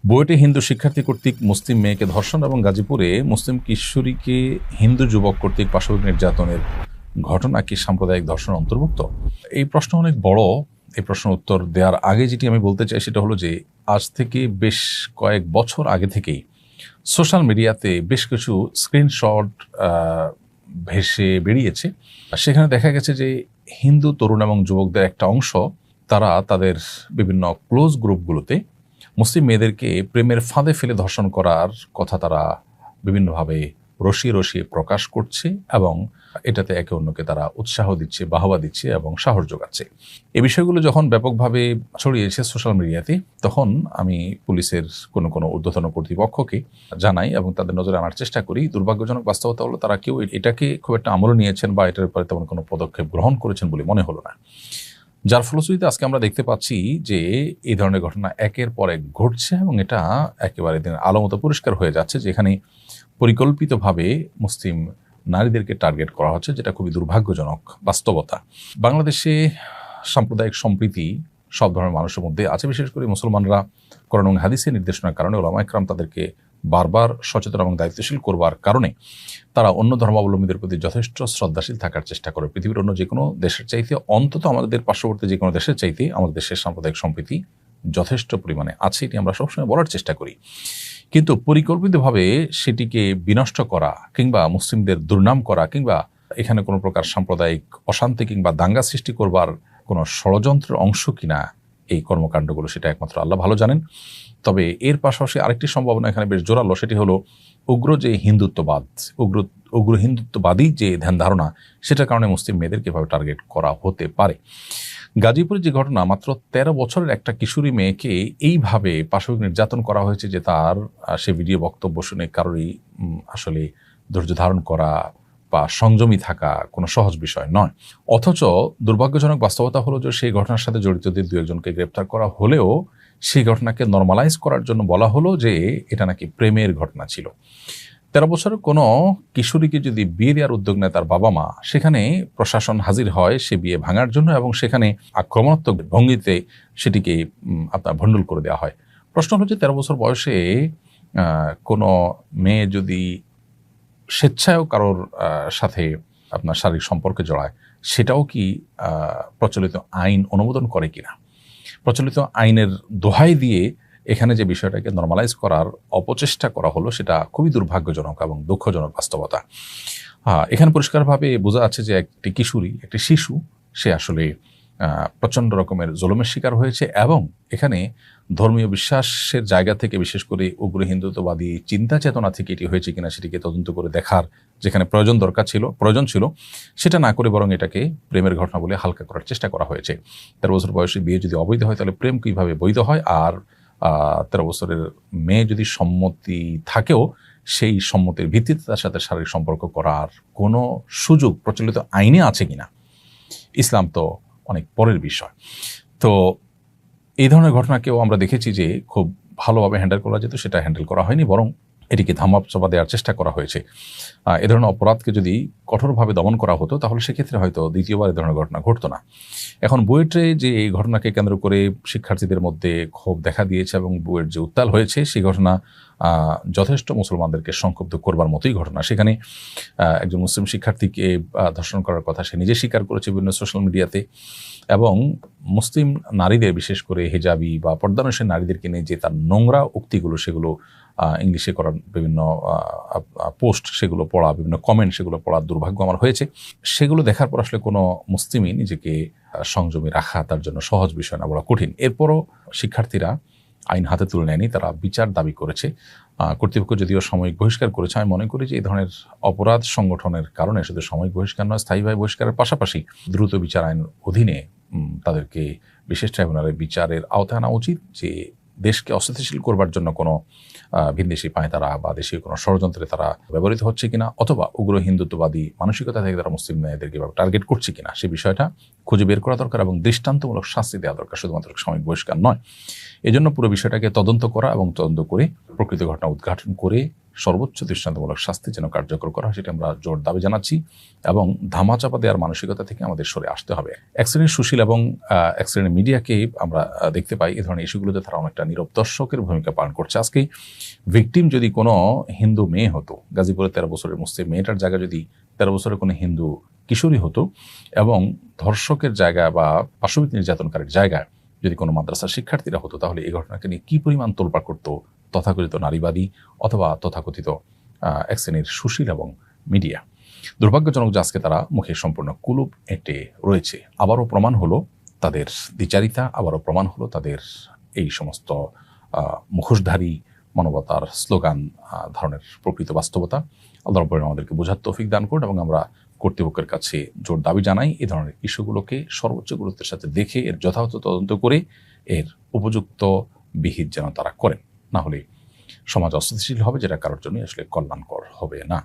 বুয়েটে হিন্দু শিক্ষার্থী কর্তৃক মুসলিম মেয়েকে ধর্ষণ এবং গাজীপুরে মুসলিম কিশোরীকে হিন্দু যুবক কর্তৃক পাশবিক নির্যাতনের ঘটনা কি সাম্প্রদায়িক ধর্ষণ অন্তর্ভুক্ত? এই প্রশ্ন অনেক বড়। এই প্রশ্নের উত্তর দেওয়ার আগে যেটি আমি বলতে চাই সেটা হলো যে আজ থেকে বেশ কয়েক বছর আগে থেকেই সোশ্যাল মিডিয়াতে বেশ কিছু স্ক্রিনশট ভেসে বেরিয়েছে। সেখানে দেখা গেছে যে হিন্দু তরুণ এবং যুবকদের একটা অংশ তারা তাদের বিভিন্ন ক্লোজ গ্রুপগুলোতে মুসলিম মেয়েদেরকে প্রেমের ফাঁদে ফেলে ধর্ষণ করার কথা তারা বিভিন্নভাবে রসিয়ে রসিয়ে প্রকাশ করছে এবং এটাতে একে অন্যকে তারা উৎসাহ দিচ্ছে, বাহবা দিচ্ছে এবং সাহস যোগাচ্ছে। এই বিষয়গুলো যখন ব্যাপকভাবে ছড়িয়েছে সোশ্যাল মিডিয়াতে, তখন আমি পুলিশের কোনো ঊর্ধ্বতন কর্তৃপক্ষকে জানাই এবং তাদের নজরে আনার চেষ্টা করি। দুর্ভাগ্যজনক বাস্তবতা হলো তারা কেউ এটাকে খুব একটা আমলে নিয়েছেন বা এটার উপরে তেমন কোনো পদক্ষেপ গ্রহণ করেছেন বলে মনে হলো না। যার ফলশ্রুতিতে আজকে আমরা দেখতে পাচ্ছি যে এই ধরনের ঘটনা একের পর এক ঘটছে এবং এটা একেবারে দিন আলোমতো পরিষ্কার হয়ে যাচ্ছে যে এখানে পরিকল্পিতভাবে মুসলিম নারীদেরকে টার্গেট করা হচ্ছে, যেটা খুবই দুর্ভাগ্যজনক বাস্তবতা। বাংলাদেশে সাম্প্রদায়িক সম্প্রীতি সব ধরনের মানুষের মধ্যে আছে, বিশেষ করে মুসলমানরা কোরআন এবং হাদিসের নির্দেশনার কারণে ওলামা ইকরাম তাদেরকে বারবার সচেতন এবং দায়িত্বশীল করবার কারণে তারা অন্য ধর্মাবলম্বীদের প্রতি যথেষ্ট শ্রদ্ধাশীল থাকার চেষ্টা করে। পৃথিবীর অন্য যে কোনো দেশের চাইতে, অন্তত আমাদের পার্শ্ববর্তী যে কোনো দেশের চাইতে আমাদের দেশের সাম্প্রদায়িক সম্প্রীতি যথেষ্ট পরিমাণে আছে, এটি আমরা সবসময় বলার চেষ্টা করি। কিন্তু পরিকল্পিতভাবে সেটিকে বিনষ্ট করা কিংবা মুসলিমদের দুর্নাম করা কিংবা এখানে কোনো প্রকার সাম্প্রদায়িক অশান্তি কিংবা দাঙ্গা সৃষ্টি করবার কোনো ষড়যন্ত্রের অংশ কিনা এই কর্মকাণ্ডগুলো, সেটা একমাত্র আল্লাহ ভালো জানেন। তবে এর পাশাপাশি আরেকটি সম্ভাবনা এখানে বেশ জোরালো, সেটি হলো উগ্র যে হিন্দুত্ববাদ, উগ্র হিন্দুত্ববাদী যে ধ্যান ধারণা, সেটার কারণে মুসলিম মেয়েদেরকে এভাবে টার্গেট করা হতে পারে। গাজীপুরে যে ঘটনা, মাত্র 13 বছরের একটা কিশোরী মেয়েকে এইভাবে পাশবিক নির্যাতন করা হয়েছে যে তার সে ভিডিও বক্তব্য শুনে কারোরই আসলে ধৈর্য ধারণ করা বা সংযমী থাকা কোনো সহজ বিষয় নয়। অথচ দুর্ভাগ্যজনক বাস্তবতা হলো যে সেই ঘটনার সাথে জড়িতদের 2-1জনকে গ্রেপ্তার করা হলেও সেই ঘটনাকে নর্মালাইজ করার জন্য বলা হলো যে এটা নাকি প্রেমের ঘটনা ছিল। 13 বছরের কোনো কিশোরীকে যদি বিয়ে দেওয়ার উদ্যোগ নেয় তার বাবা মা, সেখানে প্রশাসন হাজির হয় সে বিয়ে ভাঙার জন্য এবং সেখানে আক্রমণাত্মক ভঙ্গিতে সেটিকে আপনার ভণ্ডুল করে দেওয়া হয়। প্রশ্ন হচ্ছে 13 বছর বয়সে কোনো মেয়ে যদি স্বেচ্ছায়ও কারোর সাথে আপনার শারীরিক সম্পর্কে জড়ায়, সেটাও কি প্রচলিত আইন অনুমোদন করে কিনা? প্রচলিত আইনের দোহাই দিয়ে এখানে যে বিষয়টাকে নর্মালাইজ করার অপচেষ্টা করা হলো, সেটা খুবই দুর্ভাগ্যজনক এবং দুঃখজনক বাস্তবতা। এখানে পরিষ্কারভাবে বোঝা যাচ্ছে যে একটি কিশোরী, একটি শিশু, সে আসলে প্রচণ্ড রকমের জুলুমের শিকার হয়েছে এবং এখানে ধর্মীয় বিশ্বাসের জায়গা থেকে, বিশেষ করে উগ্র হিন্দুত্ববাদী চিন্তা চেতনা থেকে এটি হয়েছে কিনা সেটিকে তদন্ত করে দেখার যেখানে প্রয়োজন ছিল, সেটা না করে বরং এটাকে প্রেমের ঘটনা বলে হালকা করার চেষ্টা করা হয়েছে। 13 বছর বয়সে বিয়ে যদি অবৈধ হয় তাহলে প্রেম কিভাবে বৈধ হয়? আর 13 বছরের মেয়ে যদি সম্মতি থাকেও, সেই সম্মতির ভিত্তিতে তার সাথে শারীরিক সম্পর্ক করার কোনো সুযোগ প্রচলিত আইনে আছে কিনা? ইসলাম তো অনেক পরের বিষয়। তো এই ধরনের ঘটনাকেও আমরা দেখেছি যে খুব ভালোভাবে হ্যান্ডেল করা যেত, সেটা হ্যান্ডেল করা হয়নি, বরং এটিকে ধামাচাপা দেওয়ার চেষ্টা করা হয়েছে। এ ধরনের অপরাধকে যদি কঠোরভাবে দমন করা হতো তাহলে সেক্ষেত্রে হয়তো দ্বিতীয়বার এ ধরনের ঘটনা ঘটতো না। এখন বুয়েটে যে এই ঘটনাকে কেন্দ্র করে শিক্ষার্থীদের মধ্যে ক্ষোভ দেখা দিয়েছে এবং বুয়েট যে উত্তাল হয়েছে, সেই ঘটনা যথেষ্ট মুসলমানদেরকে সংক্ষুব্ধ করবার মতোই ঘটনা। সেখানে একজন মুসলিম শিক্ষার্থীকে ধর্ষণ করার কথা সে নিজে স্বীকার করেছে বিভিন্ন সোশ্যাল মিডিয়াতে, এবং মুসলিম নারীদের, বিশেষ করে হিজাবি বা পর্দানসীন নারীদেরকে নিয়ে যে তার নোংরা উক্তিগুলো, সেগুলো ইংলিশে করার বিভিন্ন পোস্ট, সেগুলো পড়া, বিভিন্ন কমেন্ট, সেগুলো পড়ার দুর্ভাগ্য আমার হয়েছে। সেগুলো দেখার পর আসলে কোনো মুসলিমই নিজেকে সংযমী রাখা তার জন্য সহজ বিষয় না, বড় কঠিন। এরপরও শিক্ষার্থীরা আইন হাতে তুলে নেয়নি, তারা বিচার দাবি করেছে। কর্তৃপক্ষ যদিও সাময়িক বহিষ্কার করেছে, আমি মনে করি যে এই ধরনের অপরাধ সংগঠনের কারণে শুধু সাময়িক বহিষ্কার নয়, স্থায়ীভাবে বহিষ্কারের পাশাপাশি দ্রুত বিচার আইন অধীনে তাদেরকে বিশেষ ট্রাইব্যুনালের বিচারের আওতায় আনা উচিত, যে দেশকে অস্থিতিশীল করবার জন্য কোনো ভিনদেশি পায়তারা বা দেশীয় কোনো ষড়যন্ত্রে তারা ব্যবহৃত হচ্ছে কিনা, অথবা উগ্র হিন্দুত্ববাদী মানসিকতা থেকে তারা মুসলিম মেয়েদেরকে টার্গেট করছে কিনা, সে বিষয়টা খুঁজে বের করা দরকার এবং দৃষ্টান্তমূলক শাস্তি দেওয়া দরকার, শুধুমাত্র সাময়িক বহিষ্কার নয়। এজন্য পুরো বিষয়টাকে তদন্ত করা এবং তদন্ত করে প্রকৃত ঘটনা উদ্ঘাটন করে সর্বোচ্চ দৃষ্টান্তমূলক শাস্তি যেন কার্যকর করা হয় সেটা আমরা জোর দাবি জানাচ্ছি এবং ধামাচাপা দেওয়ার মানসিকতা থেকে আমাদের সরে আসতে হবে। এক শ্রেণীর সুশীল এবং এক শ্রেণীর মিডিয়াকে আমরা দেখতে পাই এই ধরনের ইস্যুগুলোতে তারা অনেকটা নীরব দর্শকের ভূমিকা পালন করছে। আজকে ভিকটিম যদি কোনো হিন্দু মেয়ে হতো, গাজীপুরে 13 বছরের মুসলিম মেয়েটার জায়গায় যদি 13 বছরের কোনো হিন্দু কিশোরী হতো এবং ধর্ষকের জায়গা বা পাশবিক নির্যাতনকারীর জায়গায় যদি কোনো মাদ্রাসার শিক্ষার্থীরা হতো, তাহলে এই ঘটনাকে নিয়ে কী পরিমাণ তোলপাড় করতো তথাকথিত নারীবাদী অথবা তথাকথিত এক শ্রেণীর সুশীল এবং মিডিয়া। দুর্ভাগ্যজনক যে আজকে তারা মুখে সম্পূর্ণ কুলুপ এঁটে রয়েছে। আবারও প্রমাণ হলো তাদের দ্বিচারিতা, আবারও প্রমাণ হলো তাদের এই সমস্ত মুখোশধারী মানবতার স্লোগান ধরনের প্রকৃত বাস্তবতা। আল্লাহ রাব্বুল আলামিন আমাদেরকে বোঝার তৌফিক দান করুন এবং আমরা কর্তৃপক্ষের কাছে জোর দাবি জানাই এই ধরনের ইস্যুগুলোকে সর্বোচ্চ গুরুত্বের সাথে দেখে এর যথাযথ তদন্ত করে এর উপযুক্ত বিহিত যেন তারা করেন, না হলে সমাজ অস্থিতিশীল হবে, যেটা কারোর জন্য আসলে কল্যাণকর হবে না।